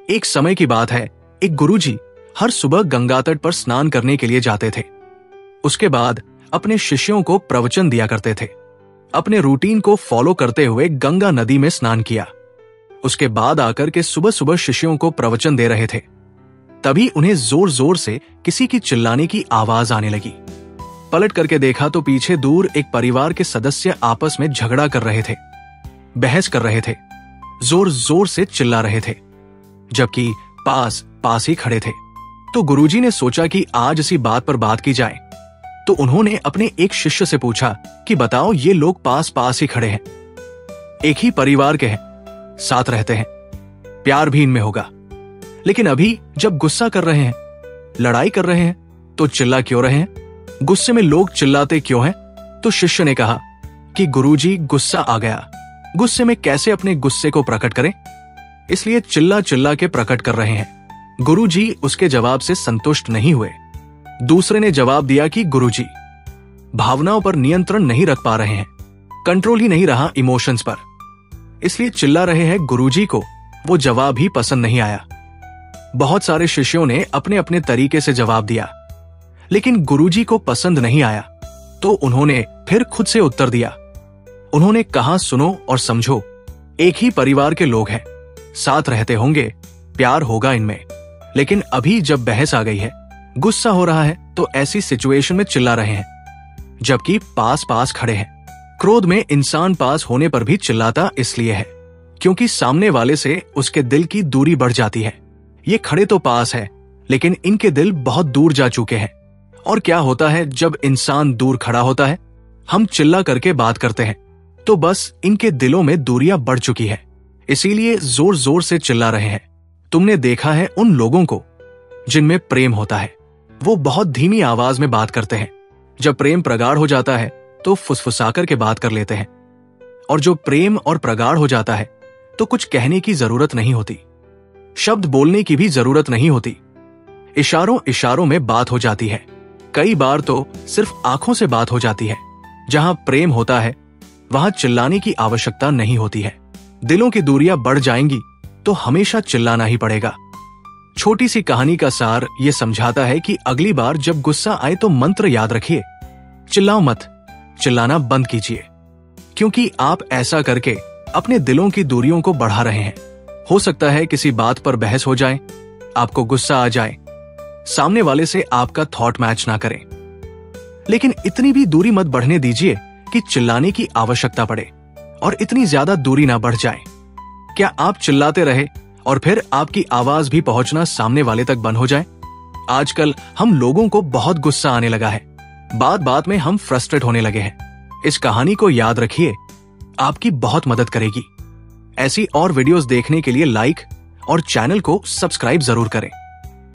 एक समय की बात है, एक गुरुजी हर सुबह गंगा तट पर स्नान करने के लिए जाते थे। उसके बाद अपने शिष्यों को प्रवचन दिया करते थे। अपने रूटीन को फॉलो करते हुए गंगा नदी में स्नान किया। उसके बाद आकर के सुबह सुबह शिष्यों को प्रवचन दे रहे थे। तभी उन्हें जोर जोर से किसी की चिल्लाने की आवाज आने लगी। पलट करके देखा तो पीछे दूर एक परिवार के सदस्य आपस में झगड़ा कर रहे थे, बहस कर रहे थे, जोर जोर से चिल्ला रहे थे, जबकि पास ही खड़े थे। तो गुरुजी ने सोचा कि आज इसी बात पर बात की जाए। तो उन्होंने अपने एक शिष्य से पूछा कि बताओ, ये लोग पास ही खड़े हैं, एक ही परिवार के हैं, साथ रहते हैं, प्यार भी इनमें होगा, लेकिन अभी जब गुस्सा कर रहे हैं, लड़ाई कर रहे हैं, तो चिल्ला क्यों रहे हैं? गुस्से में लोग चिल्लाते क्यों हैं? तो शिष्य ने कहा कि गुरुजी, गुस्सा आ गया, गुस्से में कैसे अपने गुस्से को प्रकट करें, इसलिए चिल्ला चिल्ला के प्रकट कर रहे हैं। गुरुजी उसके जवाब से संतुष्ट नहीं हुए। दूसरे ने जवाब दिया कि गुरुजी, भावनाओं पर नियंत्रण नहीं रख पा रहे हैं, कंट्रोल ही नहीं रहा इमोशंस पर, इसलिए चिल्ला रहे हैं। गुरुजी को वो जवाब ही पसंद नहीं आया। बहुत सारे शिष्यों ने अपने अपने तरीके से जवाब दिया, लेकिन गुरुजी को पसंद नहीं आया। तो उन्होंने फिर खुद से उत्तर दिया। उन्होंने कहा, सुनो और समझो, एक ही परिवार के लोग हैं, साथ रहते होंगे, प्यार होगा इनमें, लेकिन अभी जब बहस आ गई है, गुस्सा हो रहा है, तो ऐसी सिचुएशन में चिल्ला रहे हैं, जबकि पास खड़े हैं। क्रोध में इंसान पास होने पर भी चिल्लाता इसलिए है क्योंकि सामने वाले से उसके दिल की दूरी बढ़ जाती है। ये खड़े तो पास है, लेकिन इनके दिल बहुत दूर जा चुके हैं। और क्या होता है जब इंसान दूर खड़ा होता है? हम चिल्ला करके बात करते हैं, तो बस इनके दिलों में दूरियां बढ़ चुकी है, इसीलिए जोर जोर से चिल्ला रहे हैं। तुमने देखा है उन लोगों को जिनमें प्रेम होता है, वो बहुत धीमी आवाज में बात करते हैं। जब प्रेम प्रगाढ़ हो जाता है तो फुसफुसाकर के बात कर लेते हैं, और जो प्रेम और प्रगाढ़ हो जाता है तो कुछ कहने की जरूरत नहीं होती, शब्द बोलने की भी जरूरत नहीं होती, इशारों में बात हो जाती है। कई बार तो सिर्फ आंखों से बात हो जाती है। जहां प्रेम होता है वहां चिल्लाने की आवश्यकता नहीं होती है। दिलों की दूरियां बढ़ जाएंगी तो हमेशा चिल्लाना ही पड़ेगा। छोटी सी कहानी का सार ये समझाता है कि अगली बार जब गुस्सा आए तो मंत्र याद रखिए, चिल्लाओ मत, चिल्लाना बंद कीजिए, क्योंकि आप ऐसा करके अपने दिलों की दूरियों को बढ़ा रहे हैं। हो सकता है किसी बात पर बहस हो जाए, आपको गुस्सा आ जाए, सामने वाले से आपका थॉट मैच ना करें, लेकिन इतनी भी दूरी मत बढ़ने दीजिए कि चिल्लाने की आवश्यकता पड़े और इतनी ज्यादा दूरी ना बढ़ जाए। क्या आप चिल्लाते रहे और फिर आपकी आवाज भी पहुंचना सामने वाले तक बंद हो जाए? आजकल हम लोगों को बहुत गुस्सा आने लगा है, बात बात में हम फ्रस्ट्रेट होने लगे हैं। इस कहानी को याद रखिए, आपकी बहुत मदद करेगी। ऐसी और वीडियोस देखने के लिए लाइक और चैनल को सब्सक्राइब जरूर करें।